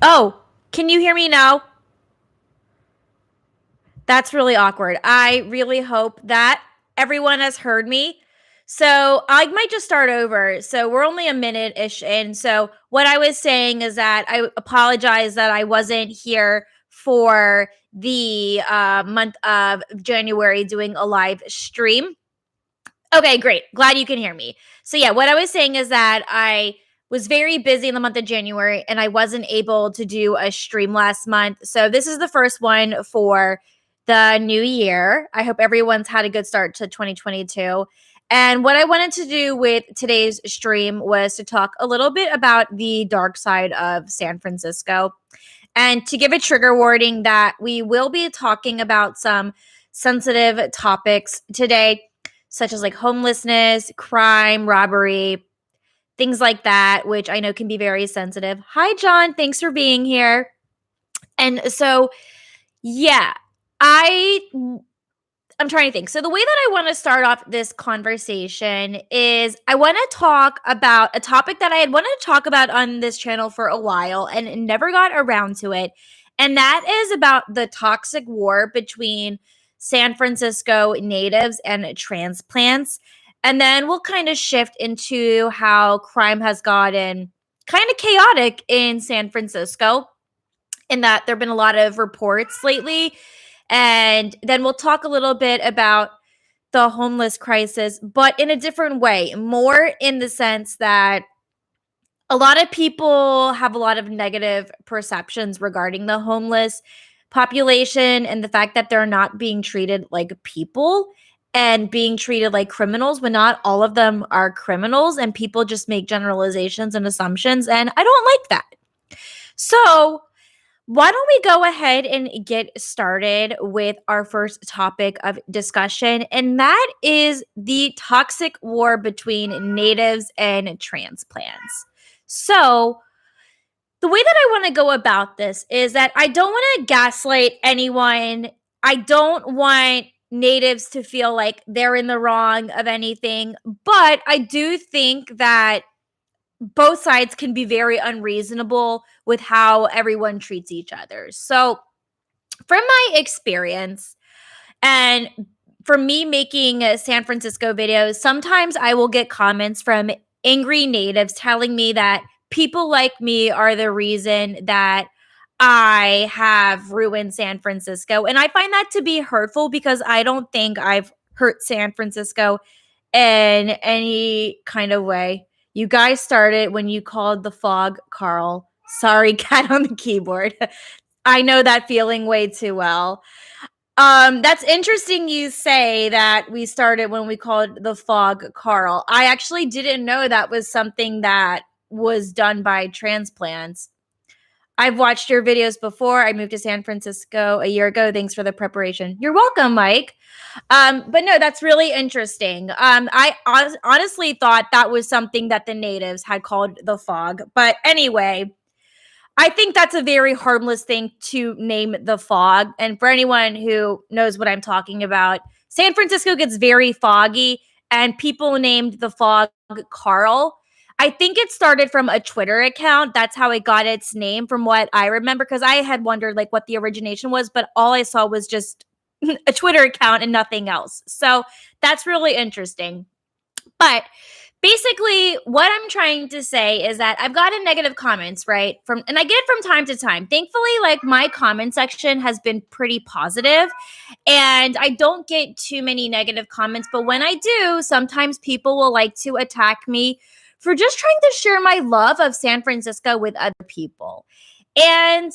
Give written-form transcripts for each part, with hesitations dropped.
Oh, can you hear me now? That's really awkward. I really hope that everyone has heard me. So I might just start over. So we're only a minute ish in. So what I was saying is that I apologize that I wasn't here for the month of January doing a live stream. Okay, great. Glad you can hear me. So yeah, what I was saying is that I was very busy in the month of January and I wasn't able to do a stream last month. So this is the first one for the new year. I hope everyone's had a good start to 2022. And what I wanted to do with today's stream was to talk a little bit about the dark side of San Francisco and to give a trigger warning that we will be talking about some sensitive topics today, such as like homelessness, crime, robbery, things like that, which I know can be very sensitive. Hi, John. Thanks for being here. And so, yeah, I I'm trying to think. So the way that I want to start off this conversation is I want to talk about a topic that I had wanted to talk about on this channel for a while and never got around to it. And that is about the toxic war between San Francisco natives and transplants. And then we'll kind of shift into how crime has gotten kind of chaotic in San Francisco, in that there have been a lot of reports lately. And then we'll talk a little bit about the homeless crisis, but in a different way, more in the sense that a lot of people have a lot of negative perceptions regarding the homeless population and the fact that they're not being treated like people and being treated like criminals when not all of them are criminals, and people just make generalizations and assumptions, and I don't like that. So why don't we go ahead and get started with our first topic of discussion? And that is the toxic war between natives and transplants. So, the way that I want to go about this is that I don't want to gaslight anyone. I don't want natives to feel like they're in the wrong of anything. But I do think that both sides can be very unreasonable with how everyone treats each other. So, from my experience, and for me making San Francisco videos, sometimes I will get comments from angry natives telling me that people like me are the reason that I have ruined San Francisco. And I find that to be hurtful because I don't think I've hurt San Francisco in any kind of way. You guys started when you called the fog Carl. Sorry, cat on the keyboard. I know that feeling way too well. That's interesting you say that we started when we called the fog Carl. I actually didn't know that was something that was done by transplants. I've watched your videos before. I moved to San Francisco a year ago. Thanks for the preparation. You're welcome, Mike. But no, that's really interesting. I honestly thought that was something that the natives had called the fog. But anyway, I think that's a very harmless thing to name the fog. And for anyone who knows what I'm talking about, San Francisco gets very foggy, and people named the fog Carl. I think it started from a Twitter account. That's how it got its name, from what I remember, because I had wondered like what the origination was, but all I saw was just a Twitter account and nothing else. So that's really interesting. But basically, what I'm trying to say is that I've gotten negative comments, right? And I get it from time to time. Thankfully, like my comment section has been pretty positive and I don't get too many negative comments, but when I do, sometimes people will like to attack me for just trying to share my love of San Francisco with other people. And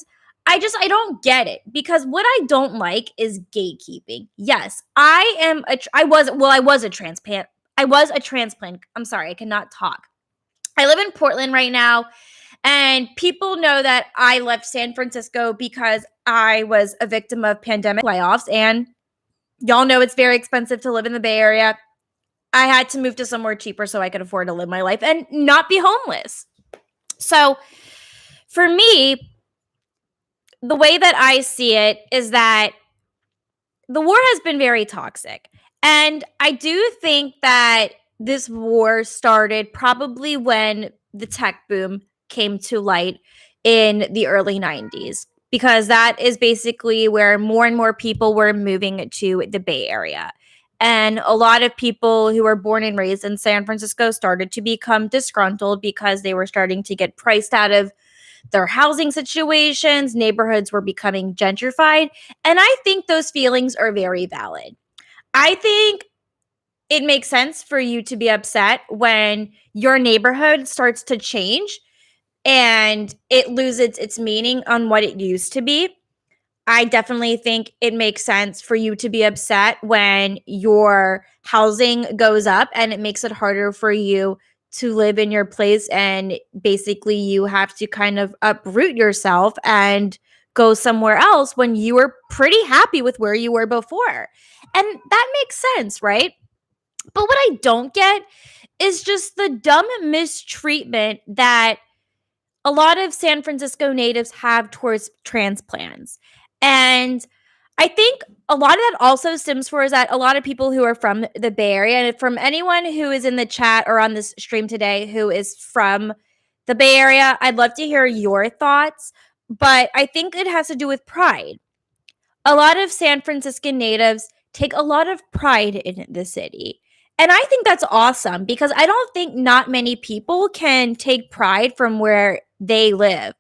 I don't get it, because what I don't like is gatekeeping. Yes, I was a transplant. I was a transplant. I'm sorry, I cannot talk. I live in Portland right now, and people know that I left San Francisco because I was a victim of pandemic layoffs, and y'all know it's very expensive to live in the Bay Area. I had to move to somewhere cheaper so I could afford to live my life and not be homeless. So, for me, the way that I see it is that the war has been very toxic. And I do think that this war started probably when the tech boom came to light in the early 90s, because that is basically where more and more people were moving to the Bay Area. And a lot of people who were born and raised in San Francisco started to become disgruntled because they were starting to get priced out of their housing situations. Neighborhoods were becoming gentrified. And I think those feelings are very valid. I think it makes sense for you to be upset when your neighborhood starts to change and it loses its meaning on what it used to be. I definitely think it makes sense for you to be upset when your housing goes up and it makes it harder for you to live in your place, and basically you have to kind of uproot yourself and go somewhere else when you were pretty happy with where you were before. And that makes sense, right? But what I don't get is just the dumb mistreatment that a lot of San Francisco natives have towards transplants. And I think a lot of that also stems for is that a lot of people who are from the Bay Area, and from anyone who is in the chat or on this stream today who is from the Bay Area, I'd love to hear your thoughts. But I think it has to do with pride. A lot of San Franciscan natives take a lot of pride in the city. And I think that's awesome because I don't think not many people can take pride from where they live.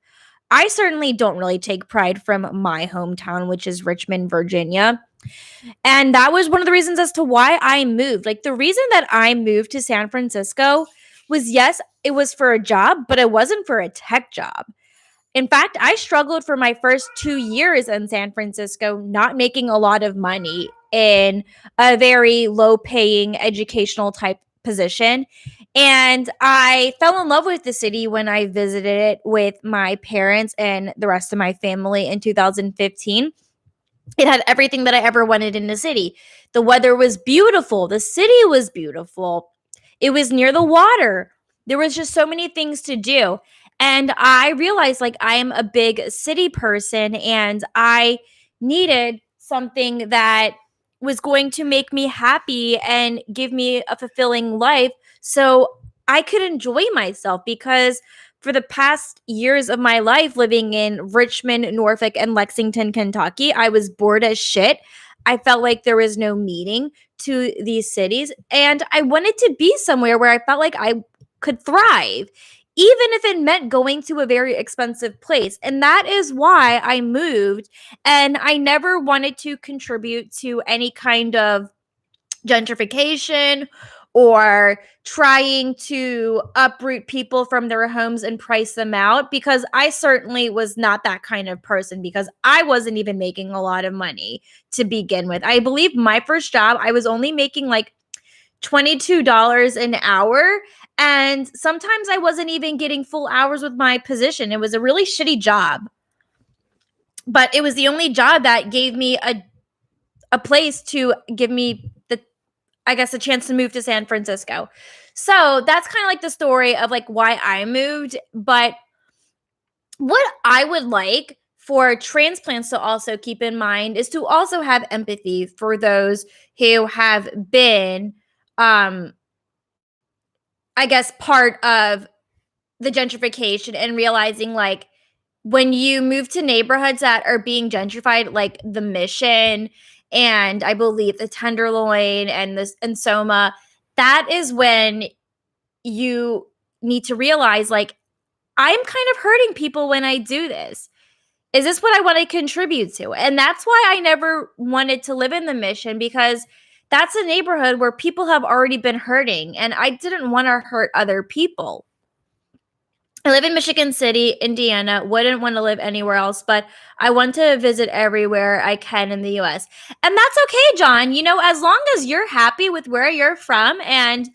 I certainly don't really take pride from my hometown, which is Richmond, Virginia. And that was one of the reasons as to why I moved. Like, the reason that I moved to San Francisco was, yes, it was for a job, but it wasn't for a tech job. In fact, I struggled for my first 2 years in San Francisco, not making a lot of money in a very low paying educational type position. And I fell in love with the city when I visited it with my parents and the rest of my family in 2015. It had everything that I ever wanted in the city. The weather was beautiful. The city was beautiful. It was near the water. There was just so many things to do. And I realized, like, I am a big city person and I needed something that was going to make me happy and give me a fulfilling life so I could enjoy myself, because for the past years of my life living in Richmond, Norfolk, and Lexington, Kentucky, I was bored as shit. I felt like there was no meaning to these cities. And I wanted to be somewhere where I felt like I could thrive, even if it meant going to a very expensive place. And that is why I moved. And I never wanted to contribute to any kind of gentrification or trying to uproot people from their homes and price them out, because I certainly was not that kind of person, because I wasn't even making a lot of money to begin with. I believe my first job, I was only making like $22 an hour. And sometimes I wasn't even getting full hours with my position. It was a really shitty job, but it was the only job that gave me a place to give me the, I guess, a chance to move to San Francisco. So that's kind of like the story of like why I moved. But what I would like for transplants to also keep in mind is to also have empathy for those who have been, I guess, part of the gentrification, and realizing like when you move to neighborhoods that are being gentrified, like the Mission and I believe the Tenderloin and this and Soma, that is when you need to realize like, I'm kind of hurting people when I do this. Is this what I want to contribute to? And that's why I never wanted to live in the Mission, because that's a neighborhood where people have already been hurting and I didn't want to hurt other people. I live in Michigan City, Indiana. Wouldn't want to live anywhere else, but I want to visit everywhere I can in the US. And that's okay, John. You know, as long as you're happy with where you're from and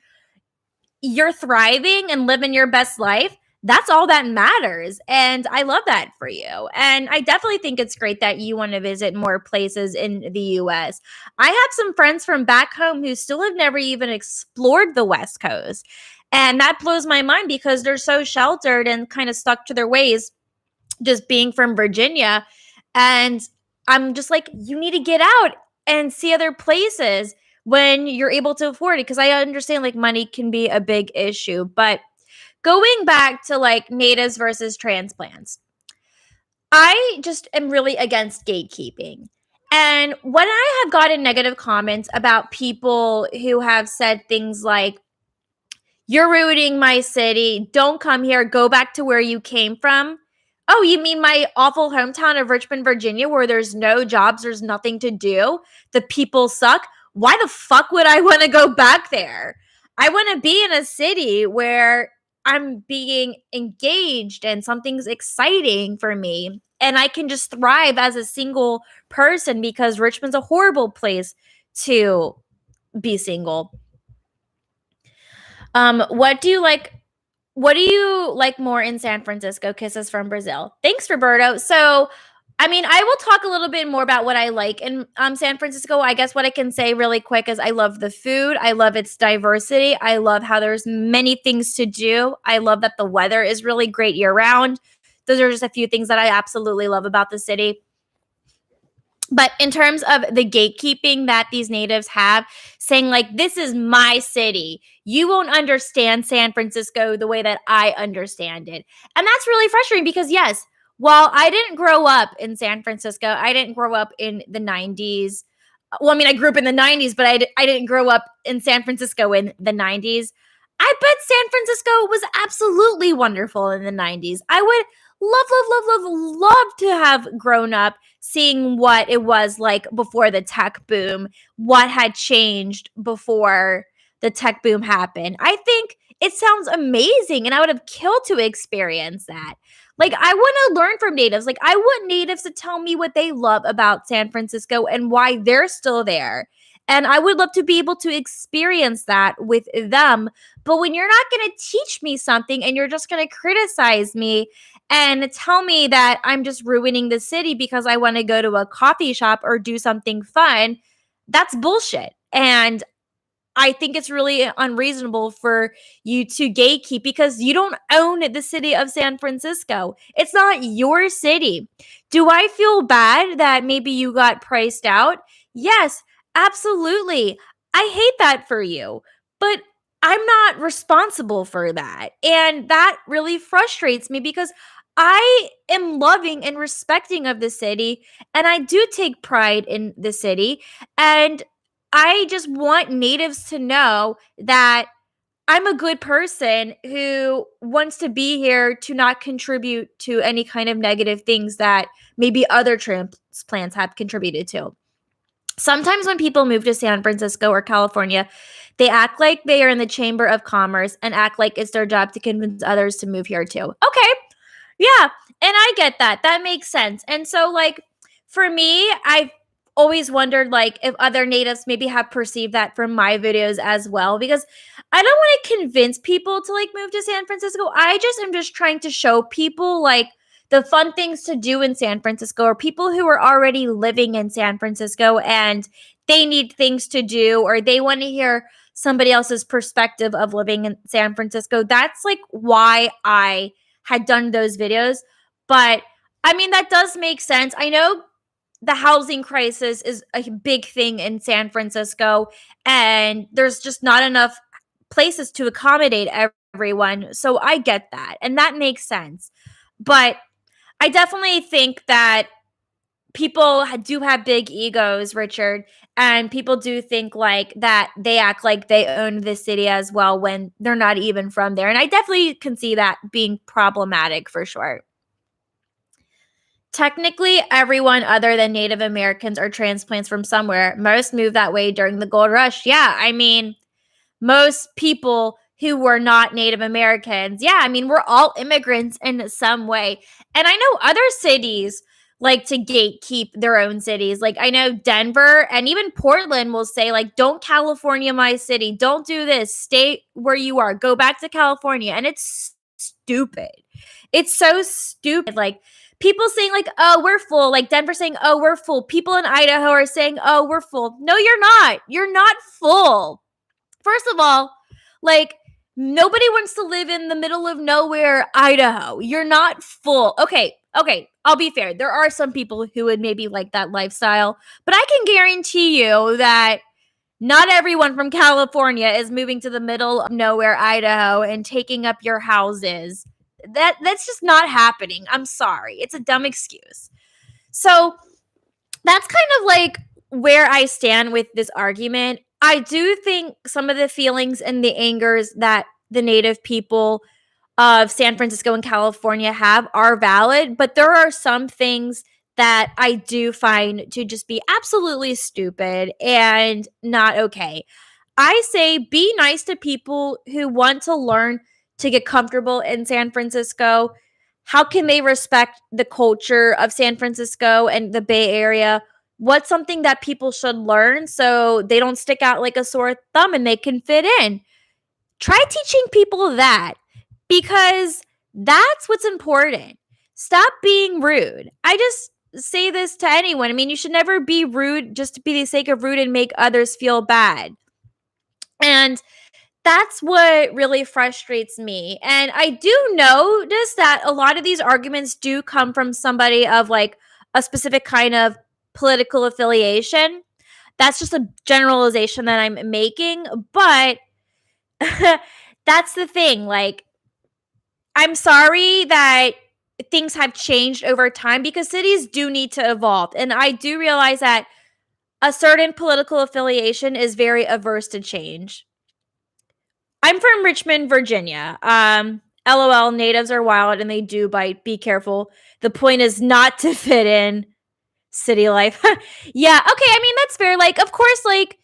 you're thriving and living your best life, that's all that matters. And I love that for you. And I definitely think it's great that you want to visit more places in the US. I have some friends from back home who still have never even explored the West Coast. And that blows my mind because they're so sheltered and kind of stuck to their ways, just being from Virginia. And I'm just like, you need to get out and see other places when you're able to afford it. Because I understand like money can be a big issue. But going back to like natives versus transplants, I just am really against gatekeeping. And when I have gotten negative comments about people who have said things like, you're ruining my city, don't come here, go back to where you came from. Oh, you mean my awful hometown of Richmond, Virginia, where there's no jobs, there's nothing to do, the people suck? Why the fuck would I want to go back there? I want to be in a city where I'm being engaged and something's exciting for me. And I can just thrive as a single person because Richmond's a horrible place to be single. What do you like? What do you like more in San Francisco? Kisses from Brazil. Thanks, Roberto. So, I mean, I will talk a little bit more about what I like in San Francisco. I guess what I can say really quick is I love the food. I love its diversity. I love how there's many things to do. I love that the weather is really great year round. Those are just a few things that I absolutely love about the city. But in terms of the gatekeeping that these natives have, saying like, this is my city, you won't understand San Francisco the way that I understand it. And that's really frustrating because, yes, while I didn't grow up in San Francisco, I didn't grow up in the 90s. Well, I mean, I grew up in the 90s, but I didn't grow up in San Francisco in the 90s. I bet San Francisco was absolutely wonderful in the 90s. I would love to have grown up seeing what it was like before the tech boom, what had changed before the tech boom happened. I think it sounds amazing and I would have killed to experience that. Like, I want to learn from natives. Like, I want natives to tell me what they love about San Francisco and why they're still there. And I would love to be able to experience that with them. But when you're not going to teach me something and you're just going to criticize me and tell me that I'm just ruining the city because I want to go to a coffee shop or do something fun, that's bullshit. And I think it's really unreasonable for you to gatekeep because you don't own the city of San Francisco. It's not your city. Do I feel bad that maybe you got priced out? Yes, absolutely. I hate that for you, but I'm not responsible for that. And that really frustrates me because I am loving and respecting of the city and I do take pride in the city. And I just want natives to know that I'm a good person who wants to be here to not contribute to any kind of negative things that maybe other transplants have contributed to. Sometimes when people move to San Francisco or California, they act like they are in the Chamber of Commerce and act like it's their job to convince others to move here too. Okay. Yeah. And I get that. That makes sense. And so, like, for me, I've always wondered, like, if other natives maybe have perceived that from my videos as well, because I don't want to convince people to, like, move to San Francisco. I just am just trying to show people, like, the fun things to do in San Francisco or people who are already living in San Francisco and they need things to do or they want to hear somebody else's perspective of living in San Francisco. That's like why I had done those videos. But I mean, that does make sense. I know the housing crisis is a big thing in San Francisco, and there's just not enough places to accommodate everyone. So I get that, and that makes sense. But I definitely think that people do have big egos, Richard, and people do think like that they act like they own the city as well when they're not even from there. And I definitely can see that being problematic for sure. Technically, everyone other than Native Americans are transplants from somewhere. Most moved that way during the gold rush. Yeah, I mean, most people who were not Native Americans. Yeah, I mean, we're all immigrants in some way. And I know other cities like to gatekeep their own cities. Like I know Denver and even Portland will say like, don't California my city. Don't do this. Stay where you are. Go back to California. And it's stupid. It's so stupid. Like people saying like, oh, we're full. Like Denver saying, oh, we're full. People in Idaho are saying, oh, we're full. No, you're not. You're not full. First of all, like nobody wants to live in the middle of nowhere, Idaho. You're not full. Okay. I'll be fair. There are some people who would maybe like that lifestyle, but I can guarantee you that not everyone from California is moving to the middle of nowhere, Idaho, and taking up your houses. That's just not happening. I'm sorry. It's a dumb excuse. So that's kind of like where I stand with this argument. I do think some of the feelings and the angers that the native people of San Francisco and California have are valid, but there are some things that I do find to just be absolutely stupid and not okay. I say be nice to people who want to learn to get comfortable in San Francisco. How can they respect the culture of San Francisco and the Bay Area? What's something that people should learn so they don't stick out like a sore thumb and they can fit in? Try teaching people that, because that's what's important. Stop being rude. I just say this to anyone. I mean, you should never be rude just to be the sake of rude and make others feel bad. And that's what really frustrates me. And I do notice that a lot of these arguments do come from somebody of like a specific kind of political affiliation. That's just a generalization that I'm making. But that's the thing. Like, I'm sorry that things have changed over time because cities do need to evolve. And I do realize that a certain political affiliation is very averse to change. I'm from Richmond, Virginia. LOL, natives are wild and they do bite. Be careful. The point is not to fit in city life. Yeah, okay. I mean, that's fair. Like, of course, like,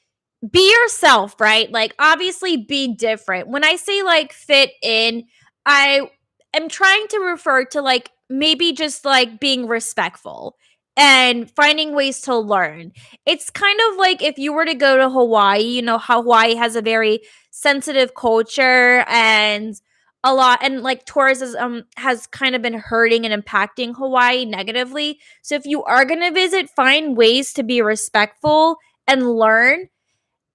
be yourself, right? Like, obviously be different. When I say like fit in, I am trying to refer to like maybe just like being respectful and finding ways to learn. It's kind of like if you were to go to Hawaii, you know, Hawaii has a very sensitive culture and a lot, and like tourism has kind of been hurting and impacting Hawaii negatively. So if you are going to visit, find ways to be respectful and learn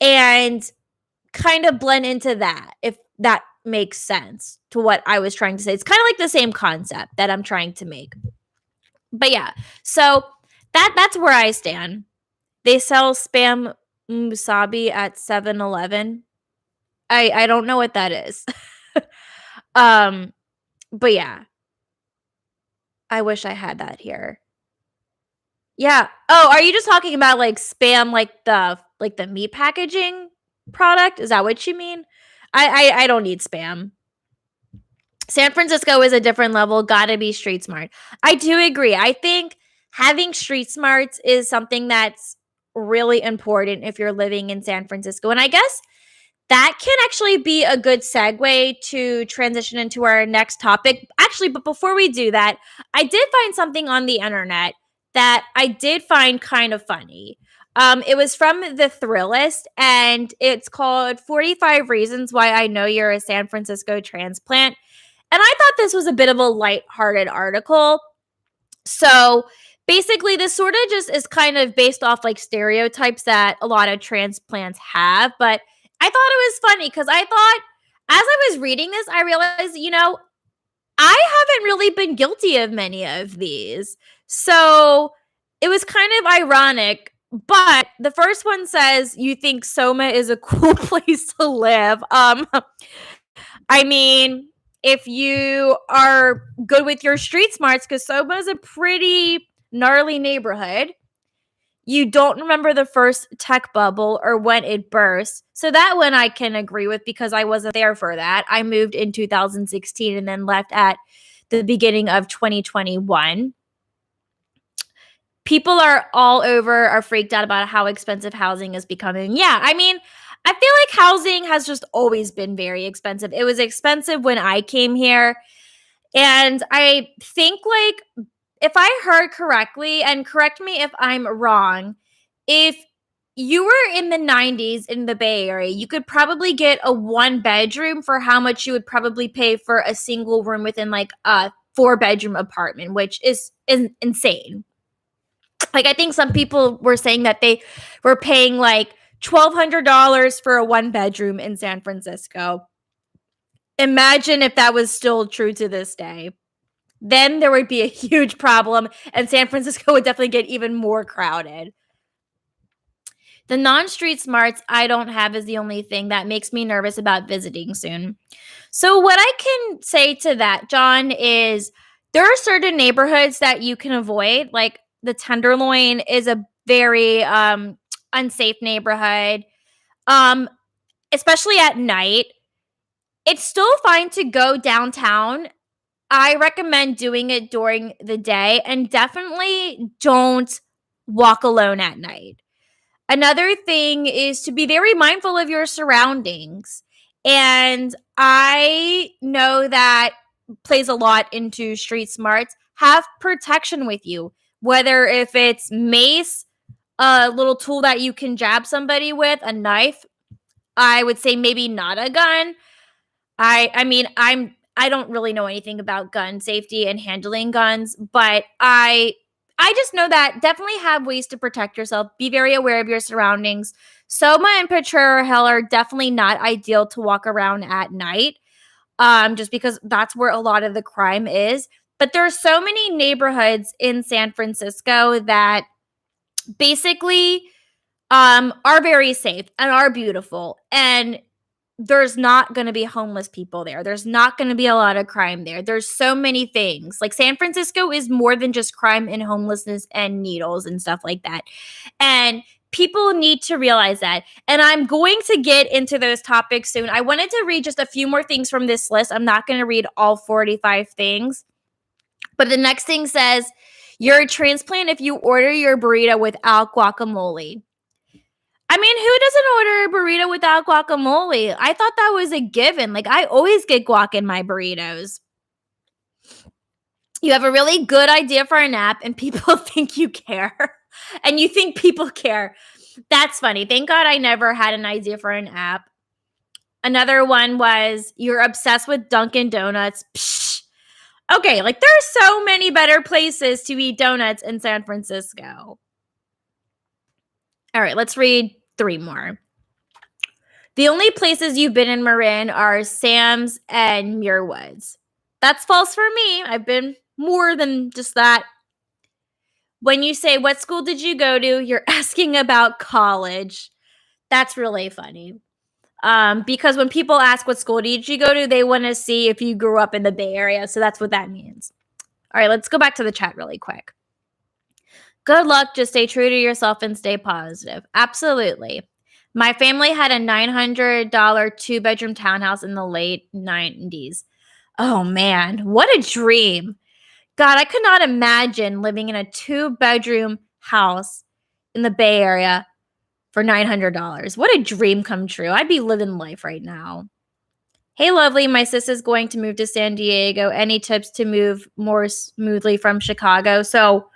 and kind of blend into that, if that makes sense to what I was trying to say. It's kind of like the same concept that I'm trying to make. But yeah, so that's where I stand. They sell spam musabi at 7-Eleven. I don't know what that is. um but yeah, I wish I had that here. Yeah. Oh, are you just talking about like spam, like the meat packaging product? Is that what you mean? I don't need spam. San Francisco is a different level. Gotta be street smart. I do agree. I think having street smarts is something that's really important if you're living in San Francisco. And I guess that can actually be a good segue to transition into our next topic. Actually, but before we do that, I did find something on the internet that I did find kind of funny. It was from the Thrillist, and it's called 45 Reasons Why I Know You're a San Francisco Transplant. And I thought this was a bit of a lighthearted article. So basically, this sort of just is kind of based off like stereotypes that a lot of transplants have. But I thought it was funny because I thought, as I was reading this, I realized, you know, I haven't really been guilty of many of these. So it was kind of ironic. But the first one says, you think Soma is a cool place to live. I mean, if you are good with your street smarts, because Soma is a pretty gnarly neighborhood. You don't remember the first tech bubble or when it burst. So that one I can agree with because I wasn't there for that. I moved in 2016 and then left at the beginning of 2021. People are all over, are freaked out about how expensive housing is becoming. Yeah, I mean, I feel like housing has just always been very expensive. It was expensive when I came here. And I think, like, if I heard correctly, and correct me if I'm wrong, if you were in the 90s in the Bay Area, you could probably get a 1-bedroom for how much you would probably pay for a single room within like a 4-bedroom apartment, which is insane. Like, I think some people were saying that they were paying like $1,200 for a 1-bedroom in San Francisco. Imagine if that was still true to this day. Then there would be a huge problem, and San Francisco would definitely get even more crowded. The non-street smarts I don't have is the only thing that makes me nervous about visiting soon. So what I can say to that, John, is there are certain neighborhoods that you can avoid. Like the Tenderloin is a very unsafe neighborhood. Um, Especially at night. It's still fine to go downtown. I recommend doing it during the day, and definitely don't walk alone at night. Another thing is to be very mindful of your surroundings. And I know that plays a lot into street smarts. Have protection with you, whether if it's mace, a little tool that you can jab somebody with, a knife. I would say maybe not a gun. I don't really know anything about gun safety and handling guns, but I just know that definitely have ways to protect yourself. Be very aware of your surroundings. Soma and Picture Hill are definitely not ideal to walk around at night. Just because that's where a lot of the crime is. But there are so many neighborhoods in San Francisco that basically are very safe and are beautiful. And there's not going to be homeless people there. There's not going to be a lot of crime there. There's so many things. Like San Francisco is more than just crime and homelessness and needles and stuff like that. And people need to realize that. And I'm going to get into those topics soon. I wanted to read just a few more things from this list. I'm not going to read all 45 things. But the next thing says, you're a transplant if you order your burrito without guacamole. I mean, who doesn't order a burrito without guacamole? I thought that was a given. Like, I always get guac in my burritos. You have a really good idea for an app, and people think you care. And you think people care. That's funny. Thank God I never had an idea for an app. Another one was, you're obsessed with Dunkin' Donuts. Psh. Okay, like, there are so many better places to eat donuts in San Francisco. All right, let's read 3 more. The only places you've been in Marin are Sam's and Muir Woods. That's false for me. I've been more than just that. When you say, what school did you go to? You're asking about college. That's really funny. Because when people ask what school did you go to, they want to see if you grew up in the Bay Area. So that's what that means. All right, let's go back to the chat really quick. Good luck. Just stay true to yourself and stay positive. Absolutely. My family had a $900 2-bedroom townhouse in the late 90s. Oh, man. What a dream. God, I could not imagine living in a 2-bedroom house in the Bay Area for $900. What a dream come true. I'd be living life right now. Hey, lovely. My sister's going to move to San Diego. Any tips to move more smoothly from Chicago? So,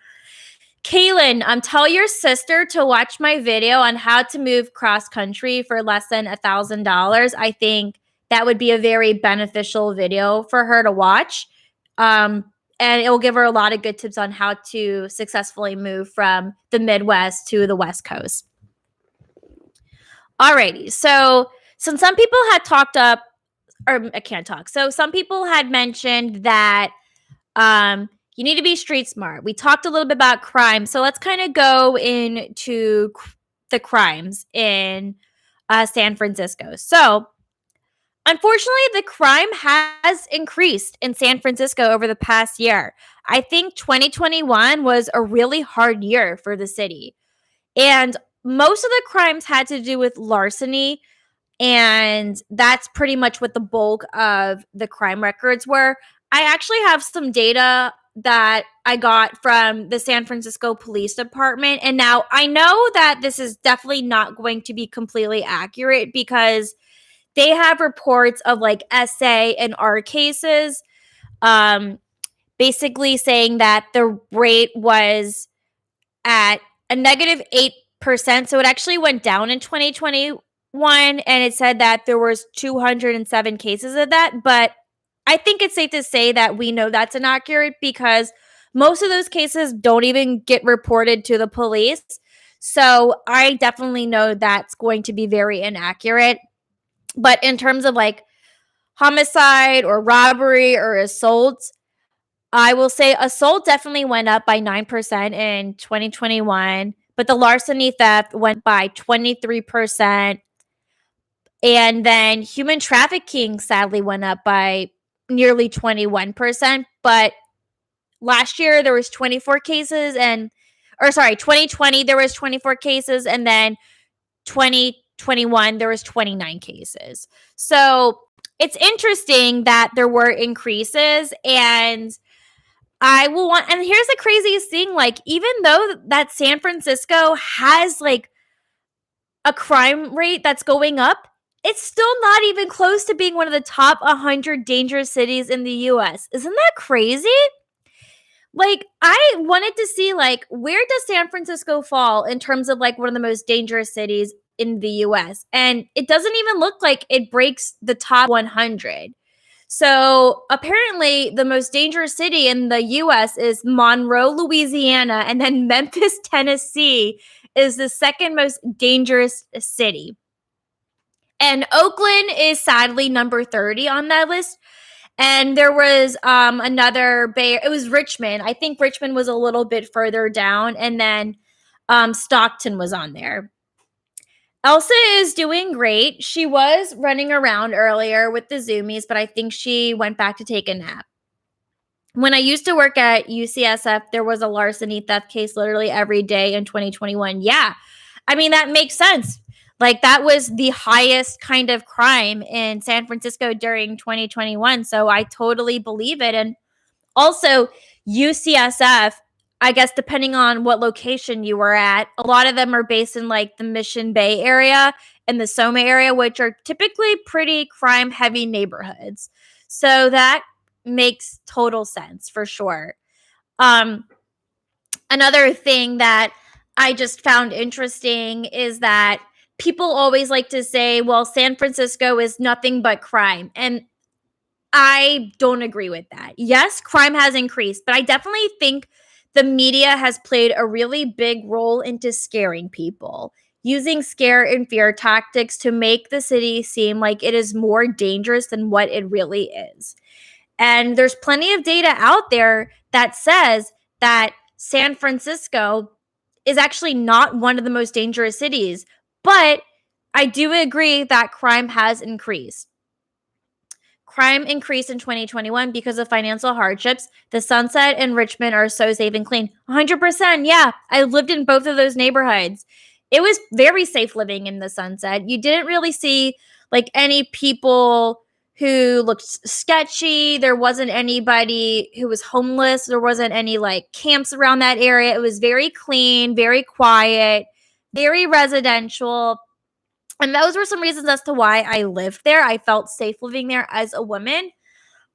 Kaylin, tell your sister to watch my video on how to move cross country for less than $1,000. I think that would be a very beneficial video for her to watch. And it will give her a lot of good tips on how to successfully move from the Midwest to the West Coast. Alrighty. So some people had talked up, or I can't talk. So some people had mentioned that you need to be street smart. We talked a little bit about crime. So let's kind of go into the crimes in San Francisco. So unfortunately, the crime has increased in San Francisco over the past year. I think 2021 was a really hard year for the city. And most of the crimes had to do with larceny. And that's pretty much what the bulk of the crime records were. I actually have some data that I got from the San Francisco Police Department. And now I know that this is definitely not going to be completely accurate because they have reports of like SA and R cases, basically saying that the rate was at a negative 8%. So it actually went down in 2021. And it said that there was 207 cases of that. But I think it's safe to say that we know that's inaccurate because most of those cases don't even get reported to the police. So I definitely know that's going to be very inaccurate. But in terms of like homicide or robbery or assault, I will say assault definitely went up by 9% in 2021. but the larceny theft went by 23%. And then human trafficking sadly went up by nearly 21%. But last year there was 24 cases 2020 there was 24 cases, and then 2021 there was 29 cases. So it's interesting that there were increases, and and here's the craziest thing, like, even though that San Francisco has like a crime rate that's going up, it's still not even close to being one of the top 100 dangerous cities in the US. Isn't that crazy? Like, I wanted to see, like, where does San Francisco fall in terms of like one of the most dangerous cities in the US? And it doesn't even look like it breaks the top 100. So apparently, the most dangerous city in the US is Monroe, Louisiana, and then Memphis, Tennessee is the second most dangerous city. And Oakland is sadly number 30 on that list. And there was another it was Richmond. I think Richmond was a little bit further down. And then Stockton was on there. Elsa is doing great. She was running around earlier with the Zoomies, but I think she went back to take a nap. When I used to work at UCSF, there was a larceny theft case literally every day in 2021. Yeah. I mean, that makes sense. Like, that was the highest kind of crime in San Francisco during 2021. So I totally believe it. And also, UCSF, I guess depending on what location you were at, a lot of them are based in like the Mission Bay area and the Soma area, which are typically pretty crime heavy neighborhoods. So that makes total sense for sure. Another thing that I just found interesting is that people always like to say, well, San Francisco is nothing but crime. And I don't agree with that. Yes, crime has increased, but I definitely think the media has played a really big role into scaring people, using scare and fear tactics to make the city seem like it is more dangerous than what it really is. And there's plenty of data out there that says that San Francisco is actually not one of the most dangerous cities, but I do agree that crime has increased. Crime increased in 2021 because of financial hardships. The Sunset and Richmond are so safe and clean. 100%. Yeah, I lived in both of those neighborhoods. It was very safe living in the Sunset. You didn't really see like any people who looked sketchy. There wasn't anybody who was homeless. There wasn't any like camps around that area. It was very clean, very quiet, very residential. And those were some reasons as to why I lived there. I felt safe living there as a woman.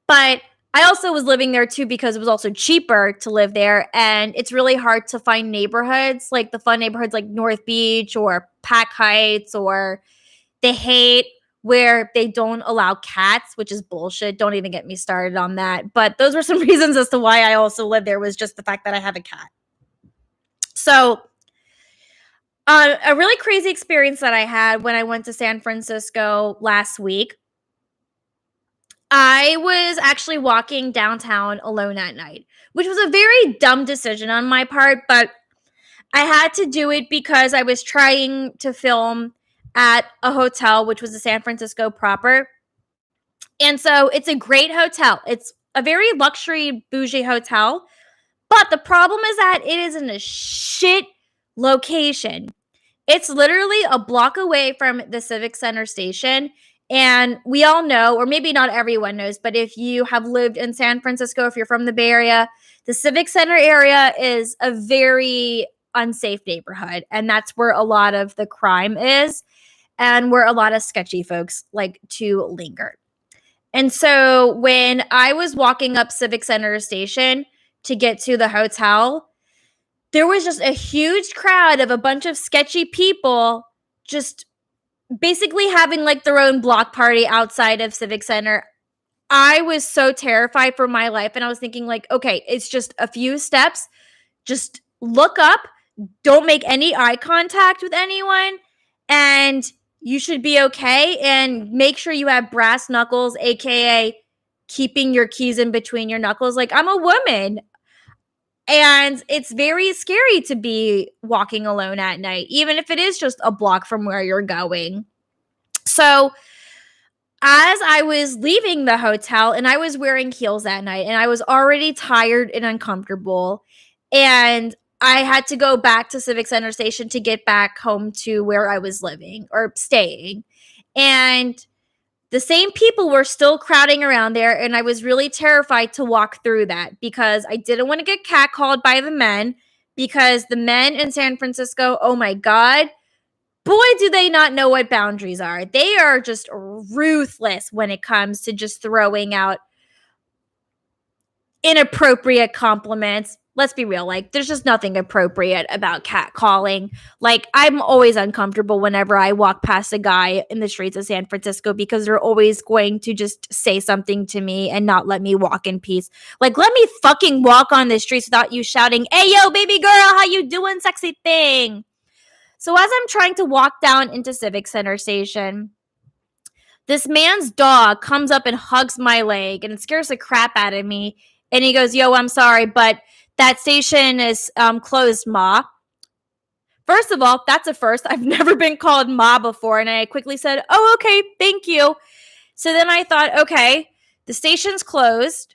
But I also was living there too because it was also cheaper to live there. And it's really hard to find neighborhoods, like the fun neighborhoods like North Beach or Pack Heights or The Haight, where they don't allow cats, which is bullshit. Don't even get me started on that. But those were some reasons as to why I also lived there, was just the fact that I have a cat. So a really crazy experience that I had when I went to San Francisco last week. I was actually walking downtown alone at night, which was a very dumb decision on my part, but I had to do it because I was trying to film at a hotel, which was the San Francisco proper. And so it's a great hotel. It's a very luxury, bougie hotel. But the problem is that it is in a shit location. It's literally a block away from the Civic Center station. And we all know, or maybe not everyone knows, but if you have lived in San Francisco, if you're from the Bay Area, the Civic Center area is a very unsafe neighborhood. And that's where a lot of the crime is and where a lot of sketchy folks like to linger. And so when I was walking up Civic Center station to get to the hotel, there was just a huge crowd of a bunch of sketchy people just basically having like their own block party outside of Civic Center. I was so terrified for my life. And I was thinking like, okay, it's just a few steps. Just look up. Don't make any eye contact with anyone. And you should be okay. And make sure you have brass knuckles, AKA keeping your keys in between your knuckles. Like, I'm a woman. And it's very scary to be walking alone at night, even if it is just a block from where you're going. So as I was leaving the hotel, and I was wearing heels that night, and I was already tired and uncomfortable, and I had to go back to Civic Center Station to get back home to where I was living or staying. And the same people were still crowding around there, and I was really terrified to walk through that because I didn't want to get catcalled by the men, because the men in San Francisco, oh my God, boy, do they not know what boundaries are. They are just ruthless when it comes to just throwing out inappropriate compliments. Let's be real. Like, there's just nothing appropriate about catcalling. Like, I'm always uncomfortable whenever I walk past a guy in the streets of San Francisco because they're always going to just say something to me and not let me walk in peace. Like, let me fucking walk on the streets without you shouting, "Hey, yo, baby girl, how you doing, sexy thing?" So as I'm trying to walk down into Civic Center Station, this man's dog comes up and hugs my leg, and it scares the crap out of me. And he goes, "Yo, I'm sorry, but that station is closed, Ma." First of all, that's a first. I've never been called Ma before. And I quickly said, "Oh, okay, thank you." So then I thought, okay, the station's closed.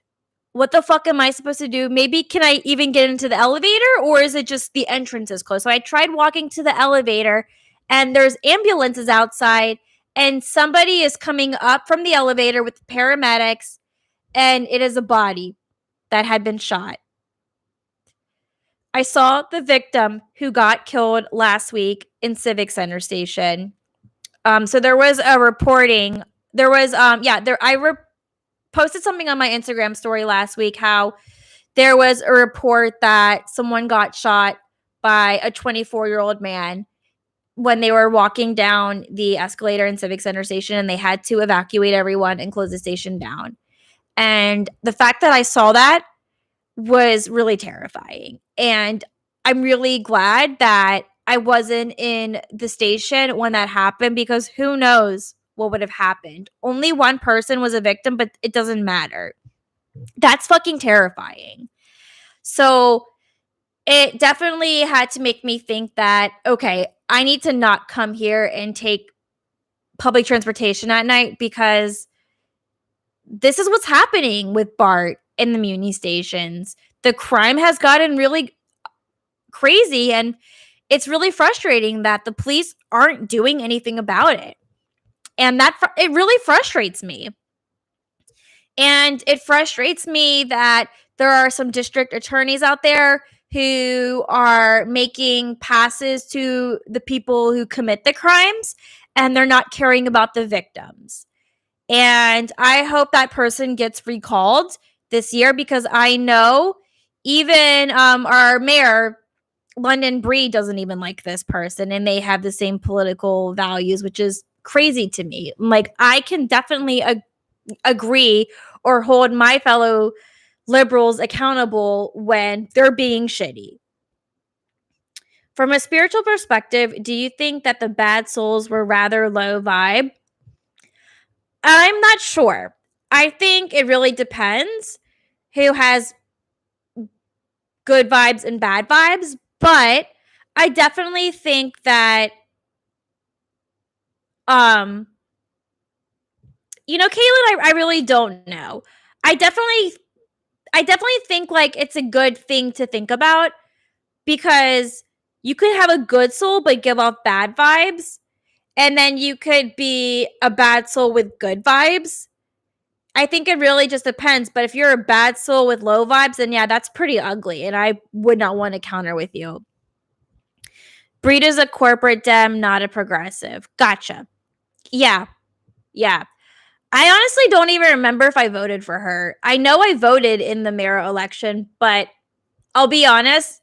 What the fuck am I supposed to do? Maybe can I even get into the elevator, or is it just the entrance is closed? So I tried walking to the elevator, and there's ambulances outside, and somebody is coming up from the elevator with paramedics, and it is a body that had been shot. I saw the victim who got killed last week in Civic Center Station. So there was a reporting. There was posted something on my Instagram story last week how there was a report that someone got shot by a 24-year-old man when they were walking down the escalator in Civic Center Station, and they had to evacuate everyone and close the station down. And the fact that I saw that was really terrifying. And I'm really glad that I wasn't in the station when that happened, because who knows what would have happened. Only one person was a victim, but it doesn't matter. That's fucking terrifying. So it definitely had to make me think that, okay, I need to not come here and take public transportation at night, because this is what's happening with BART and the Muni stations. The crime has gotten really crazy, and it's really frustrating that the police aren't doing anything about it. And it really frustrates me. And it frustrates me that there are some district attorneys out there who are making passes to the people who commit the crimes, and they're not caring about the victims. And I hope that person gets recalled this year, because I know even our mayor, London Breed, doesn't even like this person, and they have the same political values, which is crazy to me. Like, I can definitely agree or hold my fellow liberals accountable when they're being shitty. From a spiritual perspective, do you think that the bad souls were rather low vibe? I'm not sure. I think it really depends who has good vibes and bad vibes, but I definitely think that Caitlin, I really don't know. I definitely think like it's a good thing to think about, because you could have a good soul but give off bad vibes, and then you could be a bad soul with good vibes. I think it really just depends. But if you're a bad soul with low vibes, then yeah, that's pretty ugly, and I would not want to counter with you. Breed is a corporate dem, not a progressive. Gotcha. Yeah. I honestly don't even remember if I voted for her. I know I voted in the mayor election, but I'll be honest,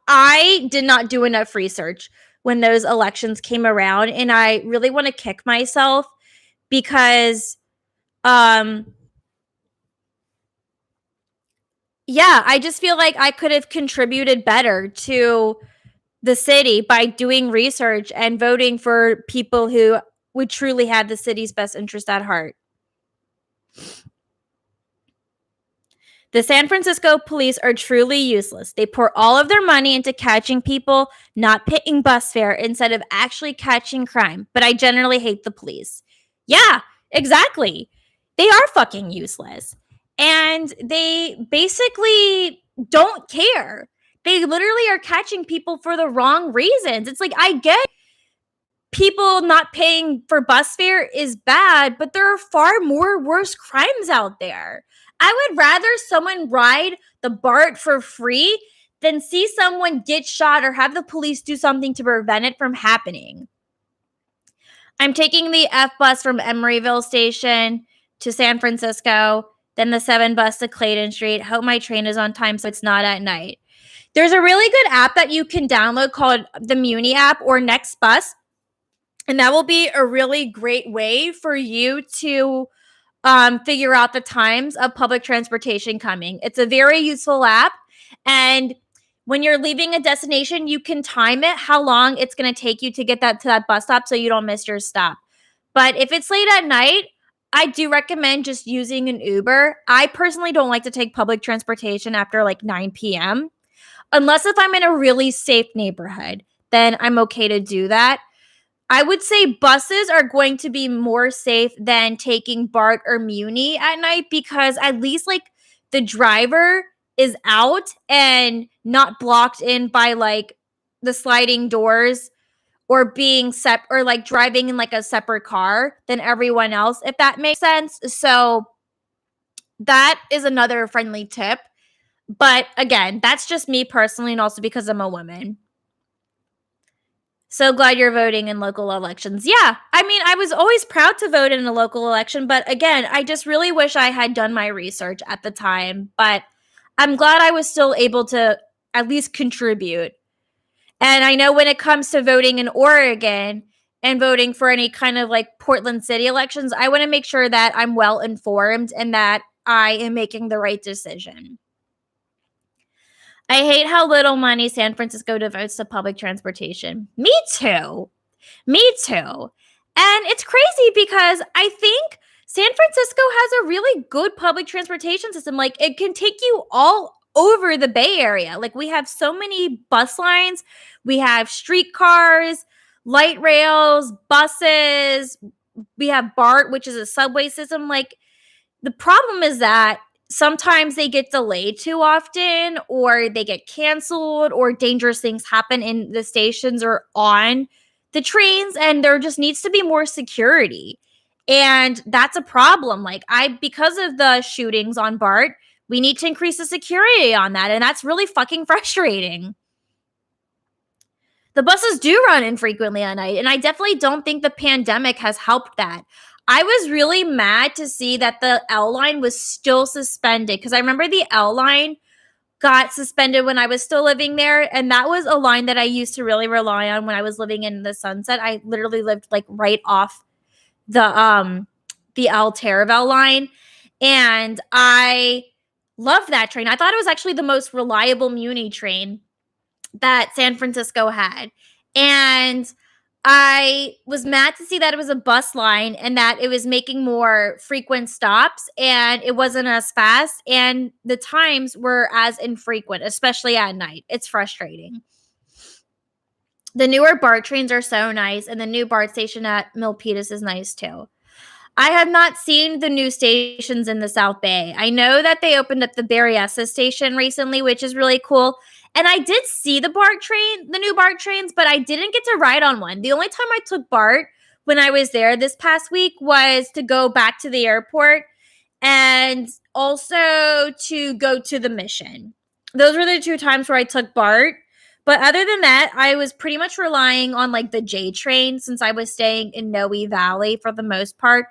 I did not do enough research when those elections came around, and I really want to kick myself because I just feel like I could have contributed better to the city by doing research and voting for people who would truly have the city's best interest at heart. The San Francisco police are truly useless. They pour all of their money into catching people, not paying bus fare, instead of actually catching crime. But I generally hate the police. Yeah, exactly. They are fucking useless. And they basically don't care. They literally are catching people for the wrong reasons. It's like, I get people not paying for bus fare is bad, but there are far more worse crimes out there. I would rather someone ride the BART for free than see someone get shot or have the police do something to prevent it from happening. I'm taking the F bus from Emeryville Station to San Francisco, then the 7 bus to Clayton Street. Hope my train is on time so it's not at night. There's a really good app that you can download called the Muni app or Next Bus. And that will be a really great way for you to figure out the times of public transportation coming. It's a very useful app. And when you're leaving a destination, you can time it how long it's going to take you to get that to that bus stop so you don't miss your stop. But if it's late at night, I do recommend just using an Uber. I personally don't like to take public transportation after like 9 p.m. Unless if I'm in a really safe neighborhood, then I'm okay to do that. I would say buses are going to be more safe than taking BART or Muni at night because at least like the driver is out and not blocked in by like the sliding doors or being or like driving in like a separate car than everyone else, if that makes sense. So that is another friendly tip. But again, that's just me personally and also because I'm a woman. So glad you're voting in local elections. Yeah, I mean, I was always proud to vote in a local election, but again, I just really wish I had done my research at the time. But I'm glad I was still able to at least contribute. And I know when it comes to voting in Oregon and voting for any kind of like Portland City elections, I want to make sure that I'm well informed and that I am making the right decision. I hate how little money San Francisco devotes to public transportation. Me too. Me too. And it's crazy because I think San Francisco has a really good public transportation system. Like, it can take you all over the Bay Area. Like, we have so many bus lines, we have streetcars, light rails, buses, we have BART, which is a subway system. Like, the problem is that sometimes they get delayed too often or they get canceled or dangerous things happen in the stations or on the trains, and there just needs to be more security. And that's a problem. Like, because of the shootings on BART, we need to increase the security on that, and that's really fucking frustrating. The buses do run infrequently at night, and I definitely don't think the pandemic has helped that. I was really mad to see that the L line was still suspended because I remember the L line got suspended when I was still living there, and that was a line that I used to really rely on when I was living in the Sunset. I literally lived like right off the L Taravel line, and I loved that train. I thought it was actually the most reliable Muni train that San Francisco had. And I was mad to see that it was a bus line and that it was making more frequent stops and it wasn't as fast and the times were as infrequent, especially at night. It's frustrating. The newer BART trains are so nice, and the new BART station at Milpitas is nice too. I have not seen the new stations in the South Bay. I know that they opened up the Berryessa station recently, which is really cool. And I did see the new BART trains, but I didn't get to ride on one. The only time I took BART when I was there this past week was to go back to the airport and also to go to the Mission. Those were the 2 times where I took BART. But other than that, I was pretty much relying on like the J train since I was staying in Noe Valley for the most part.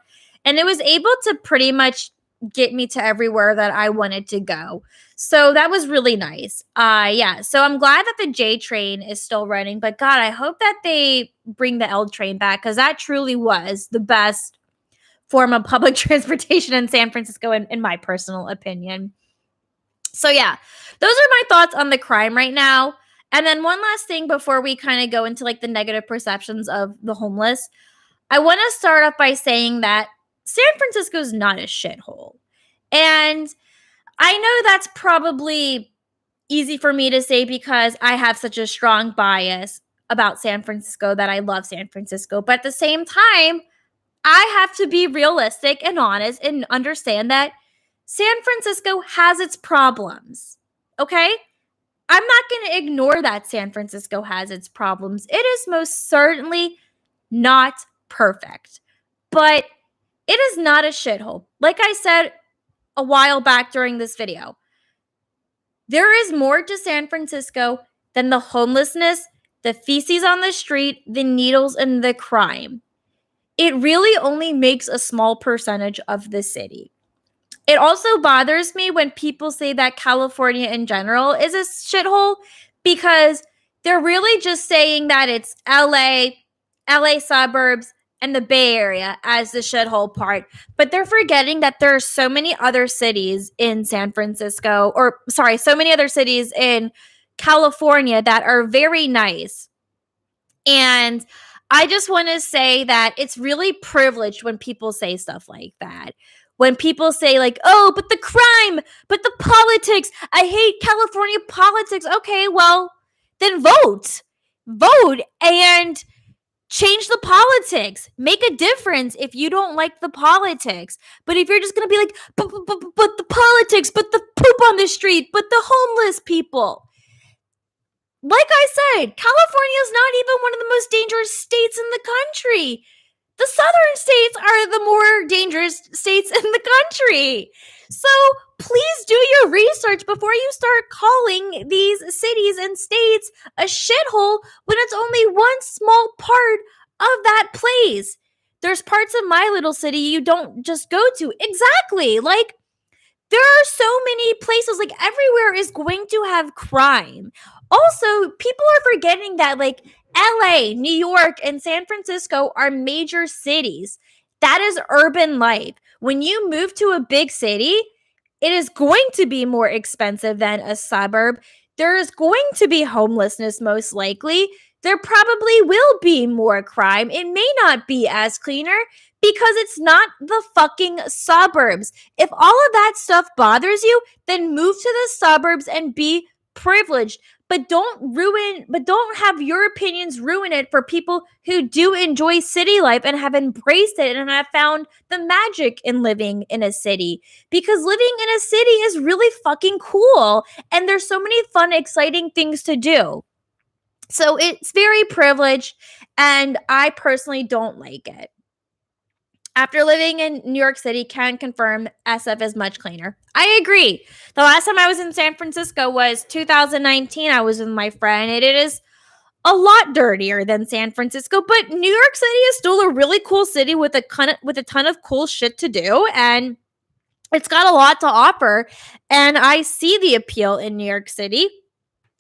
And it was able to pretty much get me to everywhere that I wanted to go. So that was really nice. Yeah. So I'm glad that the J train is still running. But God, I hope that they bring the L train back because that truly was the best form of public transportation in San Francisco, in my personal opinion. So yeah, those are my thoughts on the crime right now. And then one last thing before we kind of go into like the negative perceptions of the homeless, I want to start off by saying that San Francisco is not a shithole. And I know that's probably easy for me to say because I have such a strong bias about San Francisco that I love San Francisco. But at the same time, I have to be realistic and honest and understand that San Francisco has its problems. Okay? I'm not going to ignore that San Francisco has its problems. It is most certainly not perfect, but it is not a shithole. Like I said a while back during this video, there is more to San Francisco than the homelessness, the feces on the street, the needles, and the crime. It really only makes a small percentage of the city. It also bothers me when people say that California in general is a shithole because they're really just saying that it's LA suburbs, and the Bay Area as the shithole part. But they're forgetting that there are so many other cities in San Francisco, or sorry, so many other cities in California that are very nice. And I just want to say that it's really privileged when people say stuff like that. When people say, like, oh, but the crime, but the politics, I hate California politics. Okay, well, then vote. Vote and change the politics. Make a difference if you don't like the politics. But if you're just going to be like, but the politics, but the poop on the street, but the homeless people, like I said, California is not even one of the most dangerous states in the country. The southern states are the more dangerous states in the country. So please do your research before you start calling these cities and states a shithole when it's only one small part of that place. There's parts of my little city you don't just go to. Exactly. Like, there are so many places, like everywhere is going to have crime. Also, people are forgetting that like LA, New York, and San Francisco are major cities. That is urban life. When you move to a big city, it is going to be more expensive than a suburb. There is going to be homelessness, most likely. There probably will be more crime. It may not be as cleaner because it's not the fucking suburbs. If all of that stuff bothers you, then move to the suburbs and be privileged. But don't have your opinions ruin it for people who do enjoy city life and have embraced it and have found the magic in living in a city. Because living in a city is really fucking cool. And there's so many fun, exciting things to do. So it's very privileged, and I personally don't like it. After living in New York City, can confirm SF is much cleaner. I agree. The last time I was in San Francisco was 2019. I was with my friend, and it is a lot dirtier than San Francisco, but New York City is still a really cool city with a ton of cool shit to do, and it's got a lot to offer. And I see the appeal in New York City.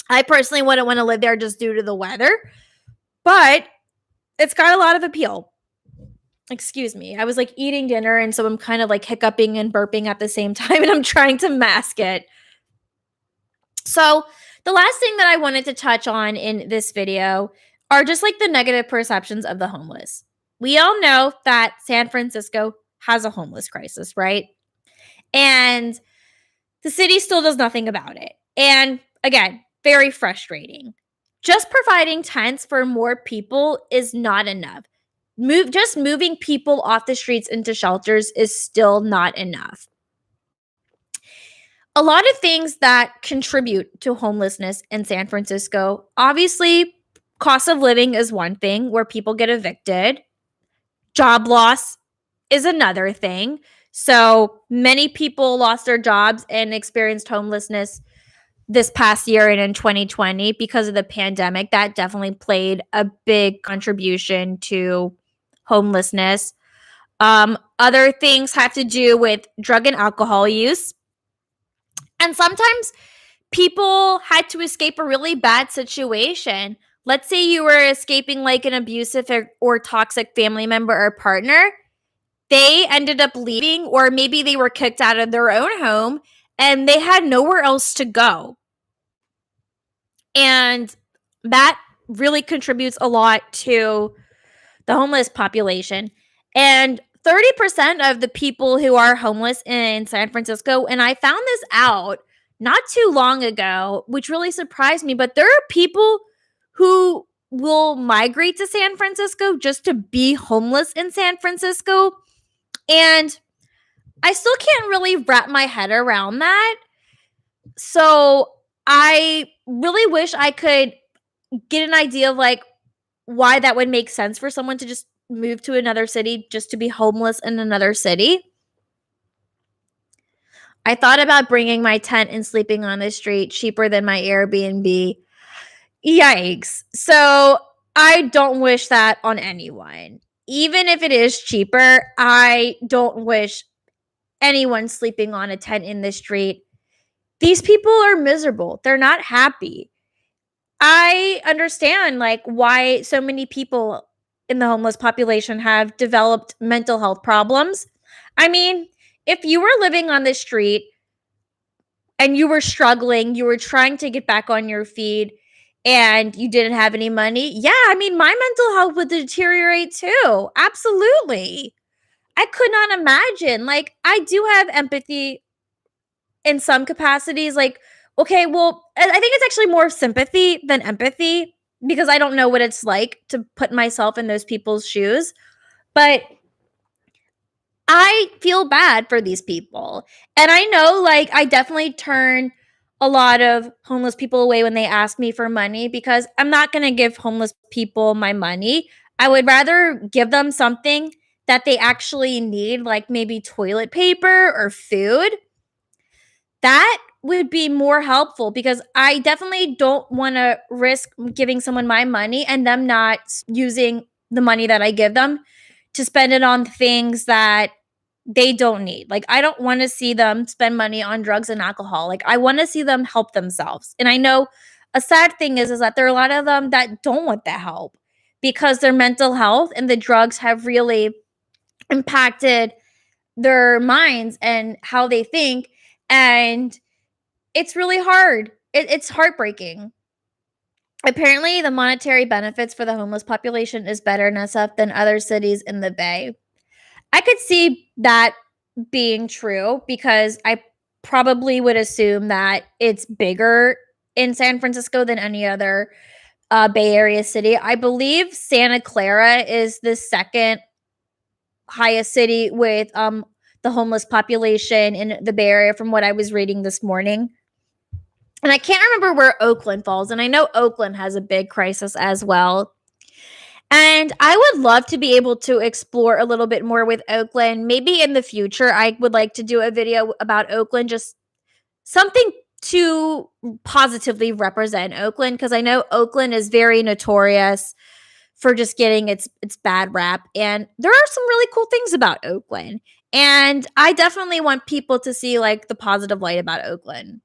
I personally wouldn't want to live there just due to the weather, but it's got a lot of appeal. Excuse me. I was like eating dinner, and so I'm kind of like hiccuping and burping at the same time, and I'm trying to mask it. So, the last thing that I wanted to touch on in this video are just like the negative perceptions of the homeless. We all know that San Francisco has a homeless crisis, right? And the city still does nothing about it. And again, very frustrating. Just providing tents for more people is not enough. Just moving people off the streets into shelters is still not enough. A lot of things that contribute to homelessness in San Francisco, obviously, cost of living is one thing where people get evicted. Job loss is another thing. So many people lost their jobs and experienced homelessness this past year and in 2020 because of the pandemic. That definitely played a big contribution to homelessness. Other things have to do with drug and alcohol use. And sometimes people had to escape a really bad situation. Let's say you were escaping like an abusive or toxic family member or partner. They ended up leaving, or maybe they were kicked out of their own home and they had nowhere else to go. And that really contributes a lot to the homeless population. And 30% of the people who are homeless in San Francisco, and I found this out not too long ago, which really surprised me, but there are people who will migrate to San Francisco just to be homeless in San Francisco. And I still can't really wrap my head around that. So I really wish I could get an idea of like why that would make sense for someone to just move to another city just to be homeless in another city. I thought about bringing my tent and sleeping on the street, cheaper than my Airbnb. Yikes. So I don't wish that on anyone. Even if it is cheaper, I don't wish anyone sleeping on a tent in the street. These people are miserable. They're not happy. I understand like why so many people in the homeless population have developed mental health problems. I mean, if you were living on the street and you were struggling, you were trying to get back on your feet and you didn't have any money, yeah, I mean, my mental health would deteriorate too. Absolutely. I could not imagine. Like, I do have empathy in some capacities. Like, okay, well, I think it's actually more sympathy than empathy because I don't know what it's like to put myself in those people's shoes. But I feel bad for these people. And I know, like, I definitely turn a lot of homeless people away when they ask me for money because I'm not going to give homeless people my money. I would rather give them something that they actually need, like maybe toilet paper or food. That would be more helpful because I definitely don't want to risk giving someone my money and them not using the money that I give them to spend it on things that they don't need. Like, I don't want to see them spend money on drugs and alcohol. Like, I want to see them help themselves. And I know a sad thing is that there are a lot of them that don't want that help because their mental health and the drugs have really impacted their minds and how they think. And it's really hard. It's heartbreaking. Apparently, the monetary benefits for the homeless population is better in SF than other cities in the Bay. I could see that being true because I probably would assume that it's bigger in San Francisco than any other Bay Area city. I believe Santa Clara is the second highest city with the homeless population in the Bay Area from what I was reading this morning. And I can't remember where Oakland falls. And I know Oakland has a big crisis as well. And I would love to be able to explore a little bit more with Oakland. Maybe in the future, I would like to do a video about Oakland, just something to positively represent Oakland, because I know Oakland is very notorious for just getting its bad rap. And there are some really cool things about Oakland. And I definitely want people to see like the positive light about Oakland.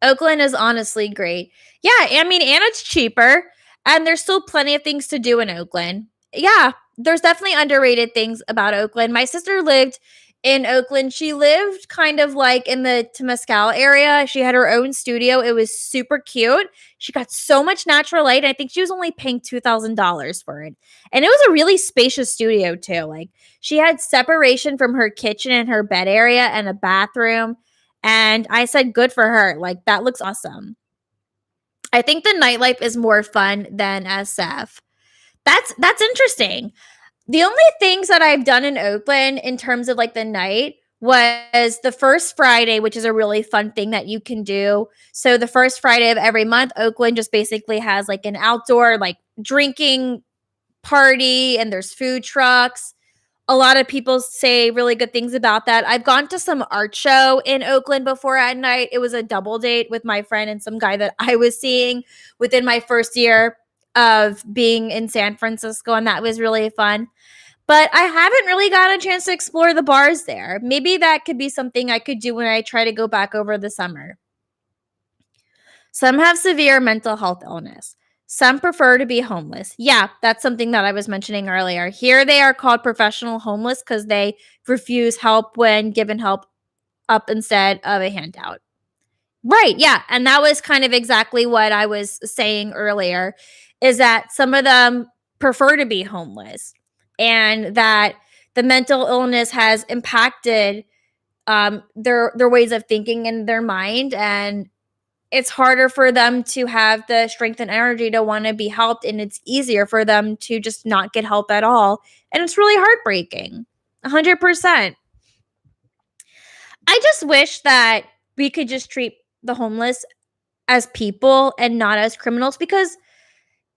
Oakland is honestly great. Yeah, I mean, and it's cheaper, and there's still plenty of things to do in Oakland. Yeah, there's definitely underrated things about Oakland. My sister lived in Oakland. She lived kind of like in the Temescal area. She had her own studio. It was super cute. She got so much natural light. I think she was only paying $2,000 for it. And it was a really spacious studio, too. Like, she had separation from her kitchen and her bed area and a bathroom. And I said, good for her. Like, that looks awesome. I think the nightlife is more fun than SF. That's interesting. The only things that I've done in Oakland in terms of like the night was the first Friday, which is a really fun thing that you can do. So the first Friday of every month, Oakland just basically has like an outdoor like drinking party and there's food trucks. A lot of people say really good things about that. I've gone to some art show in Oakland before at night. It was a double date with my friend and some guy that I was seeing within my first year of being in San Francisco, and that was really fun. But I haven't really gotten a chance to explore the bars there. Maybe that could be something I could do when I try to go back over the summer. Some have severe mental health illness. Some prefer to be homeless. Yeah, that's something that I was mentioning earlier. Here they are called professional homeless because they refuse help when given help up instead of a handout. Right, yeah, and that was kind of exactly what I was saying earlier, is that some of them prefer to be homeless and that the mental illness has impacted their ways of thinking and their mind, and it's harder for them to have the strength and energy to want to be helped, and it's easier for them to just not get help at all, and it's really heartbreaking. 100%. I just wish that we could just treat the homeless as people and not as criminals, because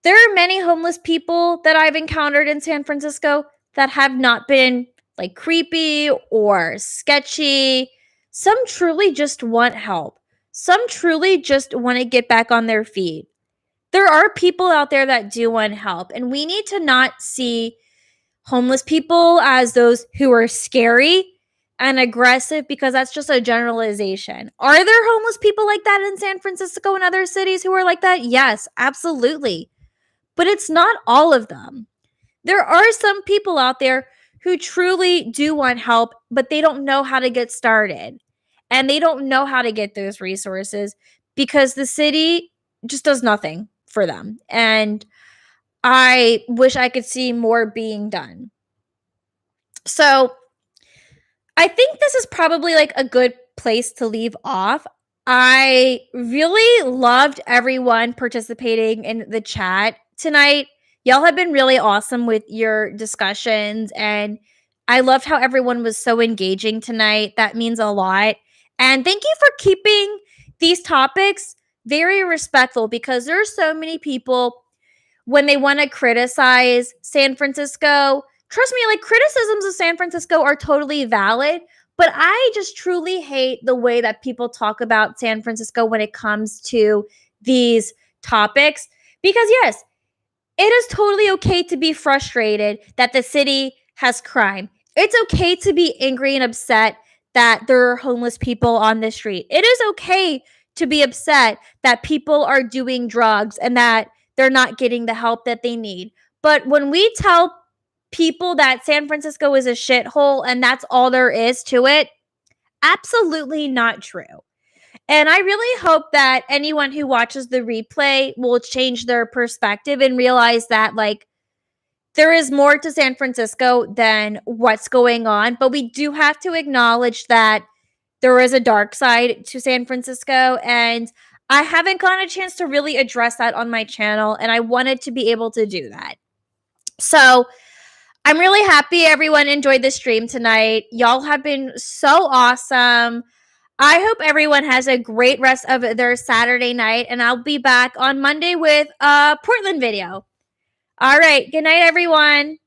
there are many homeless people that I've encountered in San Francisco that have not been like creepy or sketchy. Some truly just want help. Some truly just want to get back on their feet. There are people out there that do want help, and we need to not see homeless people as those who are scary and aggressive, because that's just a generalization. Are there homeless people like that in San Francisco and other cities who are like that? Yes, absolutely. But it's not all of them. There are some people out there who truly do want help, but they don't know how to get started. And they don't know how to get those resources because the city just does nothing for them. And I wish I could see more being done. So I think this is probably like a good place to leave off. I really loved everyone participating in the chat tonight. Y'all have been really awesome with your discussions, and I loved how everyone was so engaging tonight. That means a lot. And thank you for keeping these topics very respectful, because there are so many people when they want to criticize San Francisco. Trust me, like, criticisms of San Francisco are totally valid, but I just truly hate the way that people talk about San Francisco when it comes to these topics. Because, yes, it is totally okay to be frustrated that the city has crime. It's okay to be angry and upset that there are homeless people on the street. It is okay to be upset that people are doing drugs and that they're not getting the help that they need. But when we tell people that San Francisco is a shithole and that's all there is to it, absolutely not true. And I really hope that anyone who watches the replay will change their perspective and realize that, like, there is more to San Francisco than what's going on. But we do have to acknowledge that there is a dark side to San Francisco. And I haven't gotten a chance to really address that on my channel. And I wanted to be able to do that. So I'm really happy everyone enjoyed the stream tonight. Y'all have been so awesome. I hope everyone has a great rest of their Saturday night, and I'll be back on Monday with a Portland video. All right. Good night, everyone.